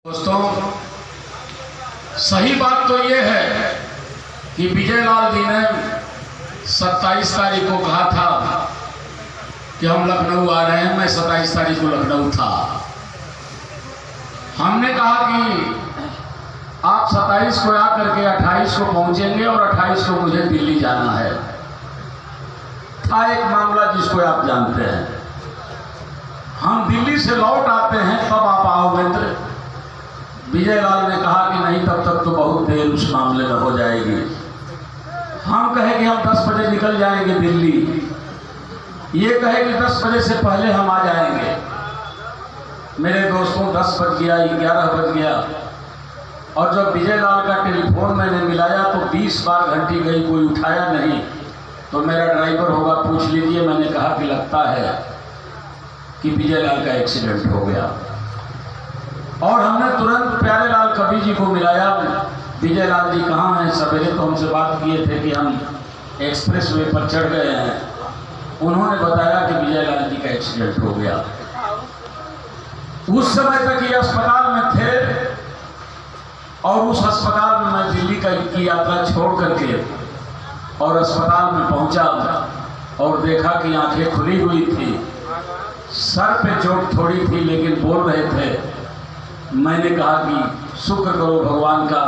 दोस्तों, सही बात तो ये है कि विजय लाल जी ने 27 तारीख को कहा था कि हम लखनऊ आ रहे हैं। मैं 27 तारीख को लखनऊ था। हमने कहा कि आप 27 को आकर के 28 को पहुंचेंगे और 28 को मुझे दिल्ली जाना है। था एक मामला जिसको आप जानते हैं। हम दिल्ली से लौट आते हैं तब आप आओ मित्र। विजय लाल ने कहा कि नहीं, तब तक तो बहुत देर उस मामले में हो जाएगी। हम कहे कि हम 10 बजे निकल जाएंगे दिल्ली। ये कहे कि 10 बजे से पहले हम आ जाएंगे। मेरे दोस्तों, 10 बज गया, 11 बज गया और जब विजय लाल का टेलीफोन मैंने मिलाया तो 20 बार घंटी गई, कोई उठाया नहीं। तो मेरा ड्राइवर होगा, पूछ लीजिए। मैंने कहा कि लगता है कि विजय लाल का एक्सीडेंट हो गया। और हमने तुरंत प्यारे लाल कवि जी को मिलाया। विजय लाल जी कहाँ हैं? सवेरे तो हमसे बात किए थे कि हम एक्सप्रेस वे पर चढ़ गए हैं। उन्होंने बताया कि विजय लाल जी का एक्सीडेंट हो गया। उस समय तक ये अस्पताल में थे और उस अस्पताल में मैं दिल्ली की यात्रा छोड़ करके और अस्पताल में पहुंचा और देखा कि आंखें खुली हुई थी, सर पे चोट थोड़ी थी लेकिन बोल रहे थे। मैंने कहा कि शुक्र करो भगवान का,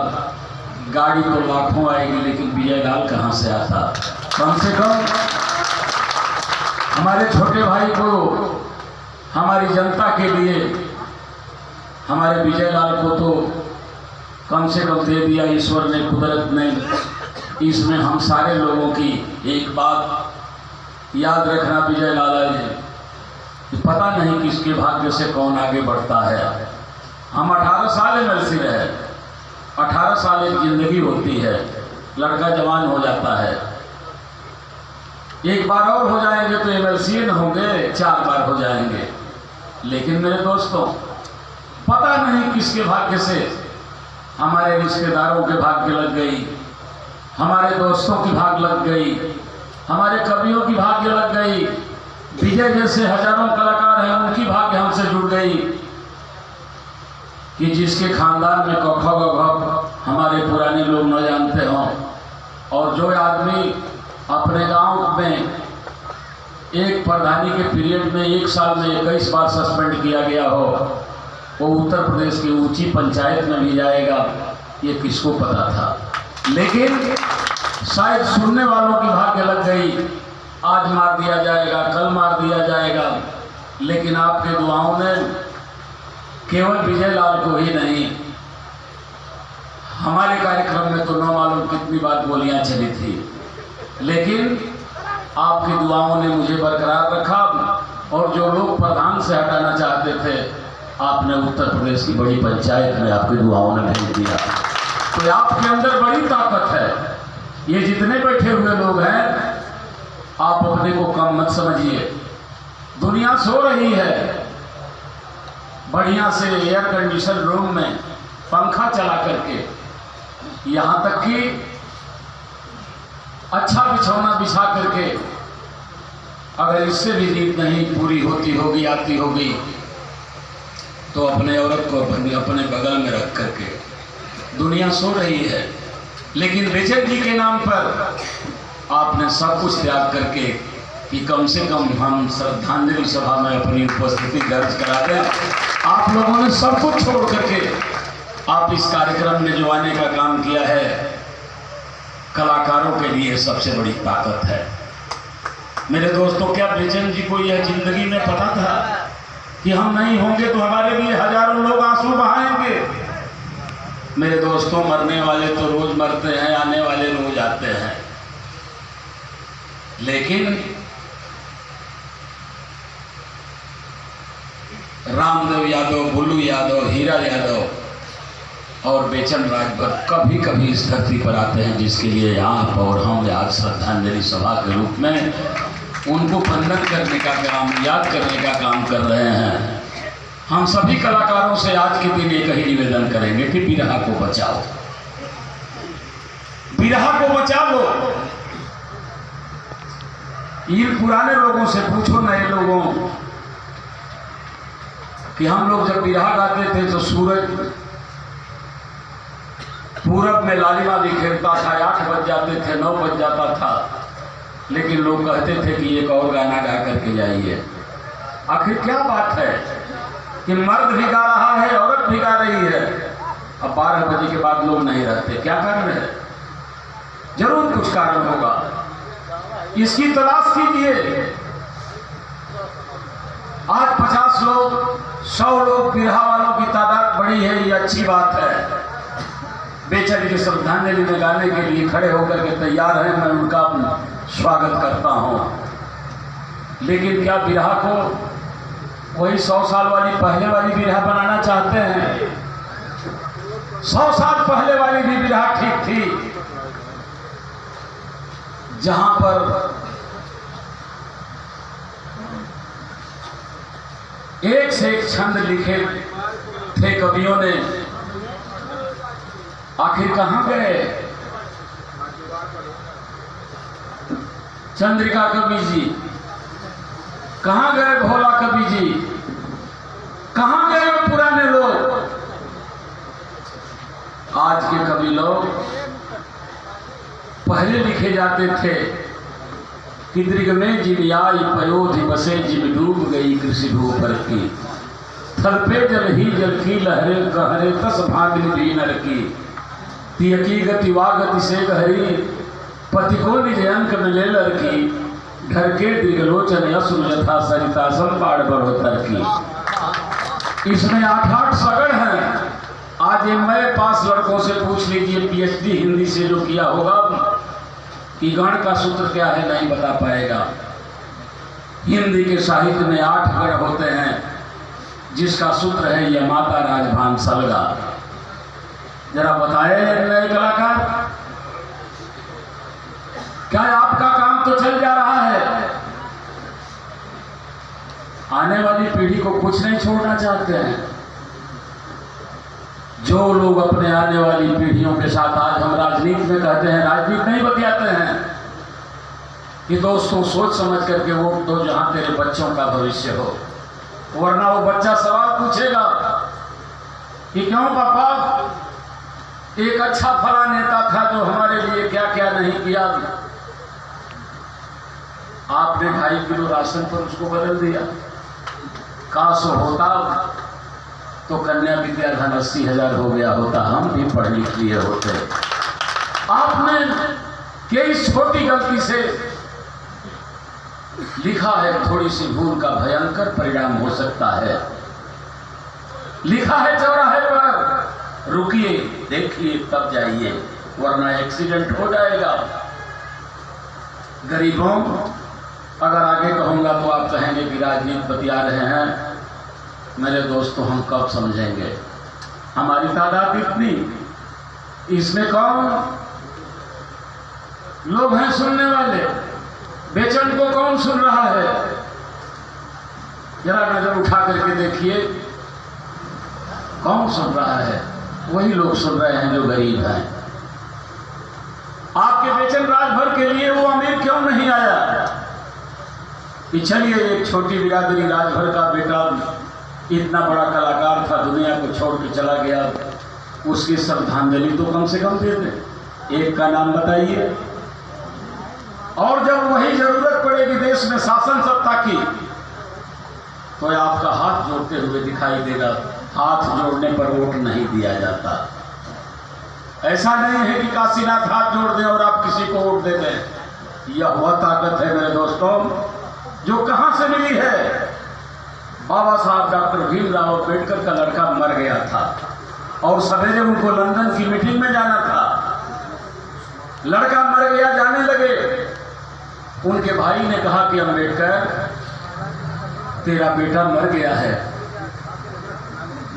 गाड़ी तो लाखों आएगी लेकिन विजय लाल कहाँ से आता। कम से कम हमारे छोटे भाई को, हमारी जनता के लिए, हमारे विजय लाल को तो कम से कम दे दिया ईश्वर ने, कुदरत ने। इसमें हम सारे लोगों की एक बात याद रखना, विजय लाल जी, पता नहीं किसके भाग्य से कौन आगे बढ़ता है। हम 18 साल एमएलसी रहे। 18 साल एक जिंदगी होती है। लड़का जवान हो जाता है, एक बार और हो जाएंगे तो एमएलसी न होंगे, 4 बार हो जाएंगे। लेकिन मेरे दोस्तों, पता नहीं किसके भाग्य से हमारे रिश्तेदारों के भाग्य लग गई, हमारे दोस्तों की भाग लग गई, हमारे कवियों की भाग्य लग गई। विजय जैसे हजारों कलाकार हैं, उनकी भाग्य हमसे जुड़ गई कि जिसके खानदान में क ख ग घ हमारे पुराने लोग न जानते हों, और जो आदमी अपने गांव में एक प्रधानी के पीरियड में 1 साल में 21 बार सस्पेंड किया गया हो, वो उत्तर प्रदेश की ऊंची पंचायत में भी जाएगा, ये किसको पता था। लेकिन शायद सुनने वालों की भाग्य लग गई। आज मार दिया जाएगा, कल मार दिया जाएगा। लेकिन आपके दुआओं ने केवल विजय लाल को ही नहीं, हमारे कार्यक्रम में तो न मालूम कितनी बार गोलियां चली थी, लेकिन आपकी दुआओं ने मुझे बरकरार रखा। और जो लोग प्रधान से हटाना चाहते थे, आपने उत्तर प्रदेश की बड़ी पंचायत में आपकी दुआओं ने भेज दिया। तो आपके अंदर बड़ी ताकत है। ये जितने बैठे हुए लोग हैं, आप अपने को कम मत समझिए। दुनिया सो रही है, बढ़िया से एयर कंडीशन रूम में पंखा चला करके, यहाँ तक कि अच्छा बिछौना बिछा करके, अगर इससे भी नींद नहीं पूरी होती होगी, आती होगी, तो अपने औरत को अपने बगल में रख करके दुनिया सो रही है। लेकिन विजय जी के नाम पर आपने सब कुछ त्याग करके कि कम से कम हम श्रद्धांजलि सभा में अपनी उपस्थिति दर्ज करा दें। आप लोगों ने सब कुछ छोड़ करके आप इस कार्यक्रम में जो आने का काम किया है, कलाकारों के लिए सबसे बड़ी ताकत है। मेरे दोस्तों, क्या बेचैन जी को यह जिंदगी में पता था कि हम नहीं होंगे तो हमारे लिए हजारों लोग आंसू बहाएंगे? मेरे दोस्तों, मरने वाले तो रोज मरते हैं, आने वाले रोज आते हैं। लेकिन रामदेव यादव, भुल्लू यादव, हीरा यादव और बेचन राजभर कभी कभी इस धरती पर आते हैं, जिसके लिए आप और हम आज श्रद्धांजलि सभा के रूप में उनको वंदन करने का काम, याद करने का काम कर रहे हैं। हम सभी कलाकारों से आज के दिन एक ही निवेदन करेंगे कि बिरहा को बचाओ, बिरहा को बचा लो। इन पुराने लोगों से पूछो, नए लोगों, कि हम लोग जब बिरहा गाते थे तो सूरज पूरब में लालिमा भी खेलता था, 8 बज जाते थे, 9 बज जाता था, लेकिन लोग कहते थे कि एक और गाना गा करके जाइए। आखिर क्या बात है कि मर्द भी गा रहा है, औरत भी गा रही है, अब 12 बजे के बाद लोग नहीं रहते, क्या कारण है? जरूर कुछ कारण होगा, इसकी तलाश कीजिए। आज 50 लोग, 100 लोग बिरहा वालों की तादाद बढ़ी है, ये अच्छी बात है। बेचारी के श्रद्धांजलि में गाने के लिए खड़े होकर के तैयार हैं, मैं उनका स्वागत करता हूं। लेकिन क्या बिरहा को वही 100 साल वाली पहले वाली बिरहा बनाना चाहते हैं? 100 साल पहले वाली भी बिरहा ठीक थी, जहां पर एक से एक छंद लिखे थे कवियों ने। आखिर कहां गए चंद्रिका कवि जी? कहां गए भोला कवि जी? कहां गए वो पुराने लोग? आज के कवि लोग पहले लिखे जाते थे कि दृग में जिम आई पयोधि बसे, जिम डूब गई कृषि भू पर की, थल पे जल ही जल की लहरे कहरे तस भाग्य भी नर की, तियकी गति वा गति से गहरी, पति को निज अंक मिले लड़की, घर के दृगलोचन असुर यथा सरिता संपाड़ बढ़ोतर की। इसमें 8-8 सगड़ हैं। आज मैं 5 लड़कों से पूछ लीजिए PhD हिंदी से जो किया होगा कि गण का सूत्र क्या है, नहीं बता पाएगा। हिंदी के साहित्य में 8 गण होते हैं, जिसका सूत्र है यह माता राजभान सलगा। जरा बताए नए कलाकार, क्या आपका काम तो चल जा रहा है? आने वाली पीढ़ी को कुछ नहीं छोड़ना चाहते हैं। जो लोग अपने आने वाली पीढ़ियों के साथ, आज हम राजनीति में कहते हैं, राजनीति नहीं बतियाते हैं कि दोस्तों सोच समझ करके वोट दो जहां तेरे बच्चों का भविष्य हो, वरना वो बच्चा सवाल पूछेगा कि क्यों पापा, एक अच्छा फला नेता था जो हमारे लिए क्या क्या नहीं किया, आपने 2.5 किलो राशन पर उसको बदल दिया। काश होता तो कन्या विद्या धन 80,000 हो गया होता, हम भी पढ़ लिख लिए होते। आपने कि इस छोटी गलती से लिखा है, थोड़ी सी भूल का भयंकर परिणाम हो सकता है। लिखा है चौराहे पर, रुकिए देखिए तब जाइए, वरना एक्सीडेंट हो जाएगा। गरीबों, अगर आगे कहूंगा तो आप कहेंगे कि राजनीति बतिया रहे हैं। मेरे दोस्तों, हम कब समझेंगे? हमारी तादाद इतनी, इसमें कौन लोग हैं सुनने वाले? बेचैन को कौन सुन रहा है? जरा नजर उठा करके देखिए, कौन सुन रहा है? वही लोग सुन रहे हैं जो गरीब हैं। आपके बेचैन रात भर के लिए वो अमीर क्यों नहीं आया कि चलिए एक छोटी बिरादरी राजभर का बेटा इतना बड़ा कलाकार था, दुनिया को छोड़ के चला गया, उसकी श्रद्धांजलि तो कम से कम दे दें। एक का नाम बताइए। और जब वही जरूरत पड़ेगी देश में शासन सत्ता की, तो आपका हाथ जोड़ते हुए दिखाई देगा। हाथ जोड़ने पर वोट नहीं दिया जाता। ऐसा नहीं है कि काशीनाथ हाथ जोड़ दें और आप किसी को वोट दे दें। यह वह ताकत है मेरे दोस्तों जो कहां से मिली है। बाबा साहब डॉक्टर भीमराव अम्बेडकर का लड़का मर गया था और सवेरे उनको लंदन की मीटिंग में जाना था। लड़का मर गया, जाने लगे। उनके भाई ने कहा कि अम्बेडकर, तेरा बेटा मर गया है,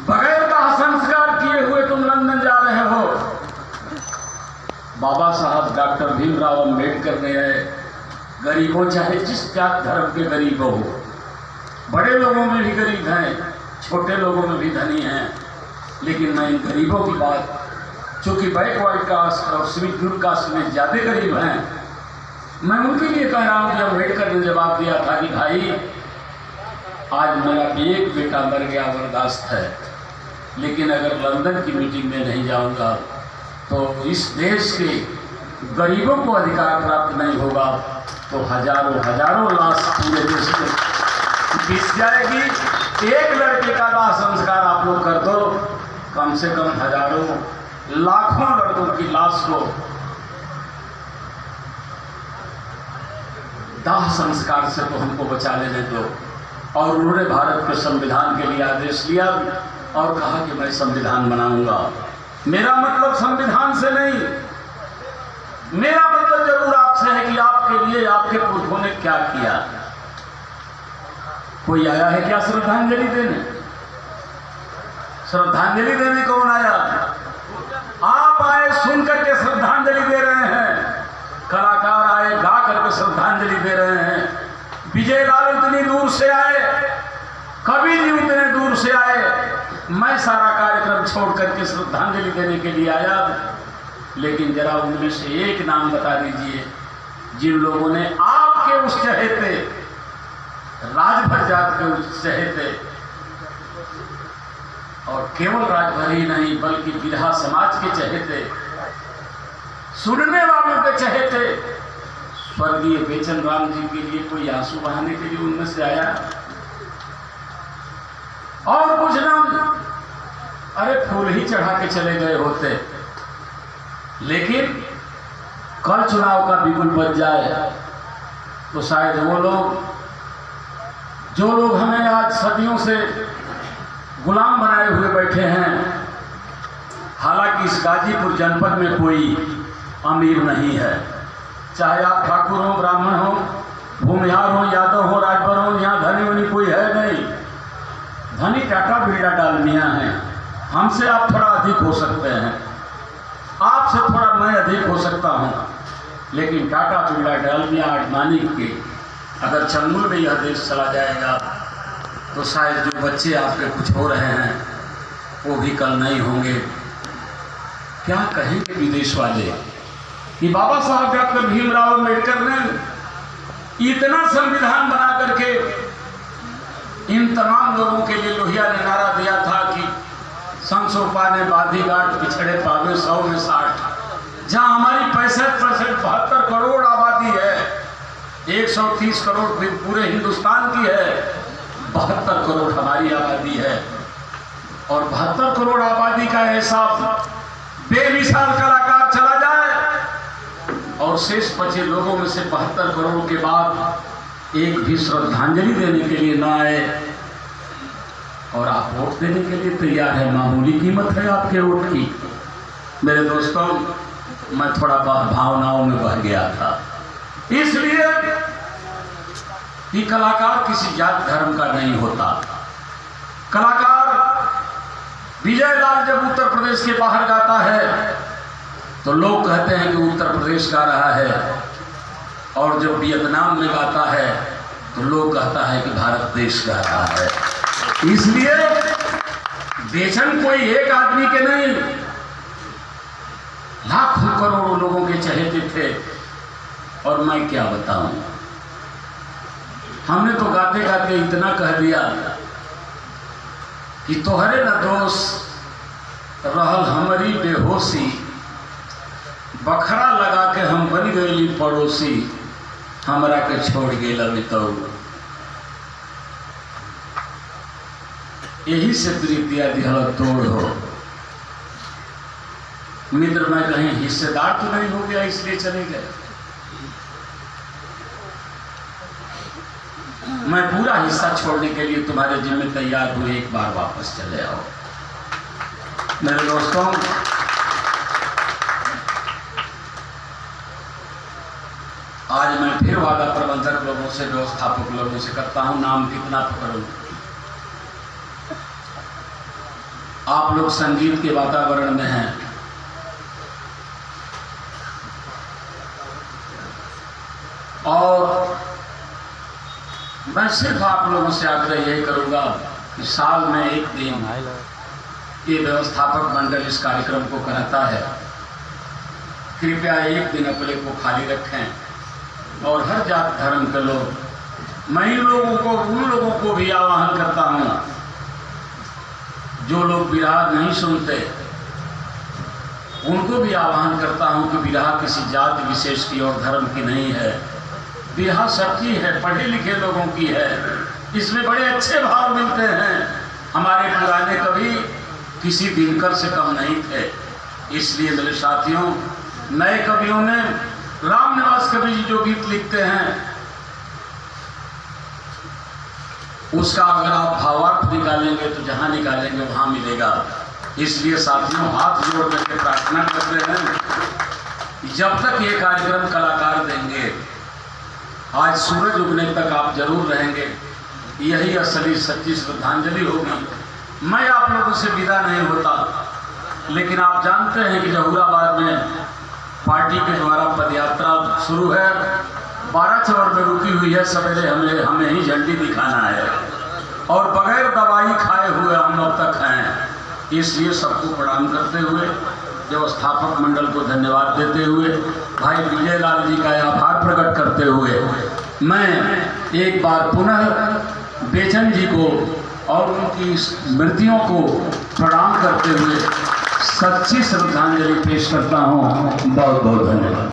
बगैर दाह संस्कार किए हुए तुम लंदन जा रहे हो। बाबा साहब डॉक्टर भीमराव अम्बेडकर ने गरीबों, चाहे जिस जात धर्म के गरीब हो, बड़े लोगों में भी गरीब हैं, छोटे लोगों में भी धनी हैं, लेकिन मैं इन गरीबों की बात, चूंकि बैकवर्ड कास्ट और शेड्यूल कास्ट में ज़्यादा गरीब हैं, मैं उनके लिए कह रहा हूँ कि अम्बेडकर ने जवाब दिया था कि भाई, आज मेरा एक बेटा मर गया, बर्दाश्त है, लेकिन अगर लंदन की मीटिंग में नहीं जाऊंगा तो इस देश के गरीबों को अधिकार प्राप्त नहीं होगा तो हजारों हजारों लाश पूरे देश में बीत जाएगी। एक लड़के का दाह संस्कार आप लोग कर दो, कम से कम हजारों लाखों लड़कों की लाश को दाह संस्कार से तो हमको बचा लेने दो। और उन्होंने भारत के संविधान के लिए आदेश लिया और कहा कि मैं संविधान बनाऊंगा। मेरा मतलब संविधान से नहीं, मेरा मतलब जरूर आपसे है कि आपके लिए आपके पुरखों ने क्या किया। कोई आया है क्या श्रद्धांजलि देने? श्रद्धांजलि देने कौन आया? आप आए सुन करके श्रद्धांजलि दे रहे हैं, कलाकार आए गा करके श्रद्धांजलि दे रहे हैं। विजय लाल इतनी दूर से आए, कवि जी उतने दूर से आए, मैं सारा कार्यक्रम छोड़ करके श्रद्धांजलि देने के लिए आया। लेकिन जरा उनमें से एक नाम बता दीजिए जिन लोगों ने आपके उस चहेते राजभर जात के उस चहेते, और केवल राजभर ही नहीं बल्कि बिरहा समाज के चहेते, सुनने वालों के चहेते स्वर्गीय बेचन राम जी के लिए कोई आंसू बहाने के लिए उनमें से आया? और कुछ ना, अरे फूल ही चढ़ा के चले गए होते। लेकिन कल चुनाव का बिगुल बज जाए तो शायद वो लोग, जो लोग हमें आज सदियों से गुलाम बनाए हुए बैठे हैं, हालांकि इस गाजीपुर जनपद में कोई अमीर नहीं है, चाहे आप ठाकुर हो, ब्राह्मण हो, भूमिहार हो, यादव हो, राजभर हो, यहाँ धनी वनी कोई है नहीं। धनी टाटा बिरला डालमिया है। हमसे आप थोड़ा अधिक हो सकते हैं, आपसे थोड़ा मैं अधिक हो सकता हूँ, लेकिन टाटा बिरला डालमिया अडवाणी के अगर चंगुल में यह देश चला जाएगा तो शायद जो बच्चे आपके कुछ हो रहे हैं वो भी कल नहीं होंगे। क्या कहेंगे विदेश वाले कि बाबा साहब डॉक्टर भीमराव अम्बेडकर ने इतना संविधान बना करके इन तमाम लोगों के लिए लोहिया ने नारा दिया था कि संसोपा ने बाधी गांठ पिछड़े पावे 100 में 60। जहां हमारी 65% 72 करोड़ आबादी है, 130 करोड़ पूरे हिंदुस्तान की है, 72 करोड़ हमारी आबादी है। और 72 करोड़ आबादी का ऐसा बेमिसाल कलाकार चला जाए और शेष बचे लोगों में से 72 करोड़ के बाद एक भी श्रद्धांजलि देने के लिए ना आए और आप वोट देने के लिए तैयार है। मामूली कीमत है आपके वोट की। मेरे दोस्तों, मैं थोड़ा भावनाओं में बह गया था, इसलिए कि कलाकार किसी जात धर्म का नहीं होता। कलाकार विजय लाल जब उत्तर प्रदेश के बाहर गाता है तो लोग कहते हैं कि उत्तर प्रदेश गा रहा है, और जब वियतनाम में गाता है तो लोग कहता है कि भारत देश गा रहा है। इसलिए बेचन कोई एक आदमी के नहीं, लाखों करोड़ों लोगों के चहेते थे। और मैं क्या बताऊं, हमने तो गाते गाते इतना कह दिया कि तोहरे न दोष रहल हमारी बेहोशी, बखरा लगा के हम बन गई पड़ोसी, हमरा के छोड़ गेला मितऊ। यही से प्रीतिया दिहल तोड़ हो। मित्र, मैं कहीं हिस्सेदार तो नहीं हो गया इसलिए चले गए? मैं पूरा हिस्सा छोड़ने के लिए तुम्हारे जिम्मे तैयार हूं, एक बार वापस चले आओ। मेरे दोस्तों, आज मैं फिर वादा प्रबंधक लोगों से, व्यवस्थापक लोगों से करता हूं, नाम कितना पकड़ूं। आप लोग संगीत के वातावरण में हैं, और मैं सिर्फ आप लोगों से आग्रह यही करूंगा कि साल में एक दिन ये व्यवस्थापक मंडल इस कार्यक्रम को कराता है, कृपया एक दिन अपने को खाली रखें और हर जात धर्म के लोग, मैं इन लोगों को, उन लोगों को भी आह्वान करता हूं जो लोग विराट नहीं सुनते, उनको भी आह्वान करता हूँ कि विरह किसी जाति विशेष की और धर्म की नहीं है। विरह सबकी है, पढ़े लिखे लोगों की है। इसमें बड़े अच्छे भाव मिलते हैं। हमारे पुराने कवि किसी दिनकर से कम नहीं थे। इसलिए मेरे साथियों, नए कवियों ने रामनिवास कवि जी जो गीत लिखते हैं उसका अगर आप भावार्थ निकालेंगे तो जहां निकालेंगे वहां मिलेगा। इसलिए साथियों, हाथ जोड़ करके प्रार्थना करते हैं, जब तक ये कार्यक्रम कलाकार देंगे, आज सूरज उगने तक आप जरूर रहेंगे। यही असली सच्ची श्रद्धांजलि होगी। मैं आप लोगों से विदा नहीं होता, लेकिन आप जानते हैं कि जहूराबाद में पार्टी के द्वारा पदयात्रा शुरू है। 12 चौर में रुकी हुई है। सवेरे हमें ही झंडी दिखाना है और बगैर दवाई खाए हुए हम अब तक हैं। इसलिए सबको प्रणाम करते हुए, व्यवस्थापक मंडल को धन्यवाद देते हुए, भाई विजय लाल जी का आभार प्रकट करते हुए, मैं एक बार पुनः बेचन जी को और उनकी स्मृतियों को प्रणाम करते हुए सच्ची श्रद्धांजलि पेश करता हूँ। बहुत बहुत धन्यवाद।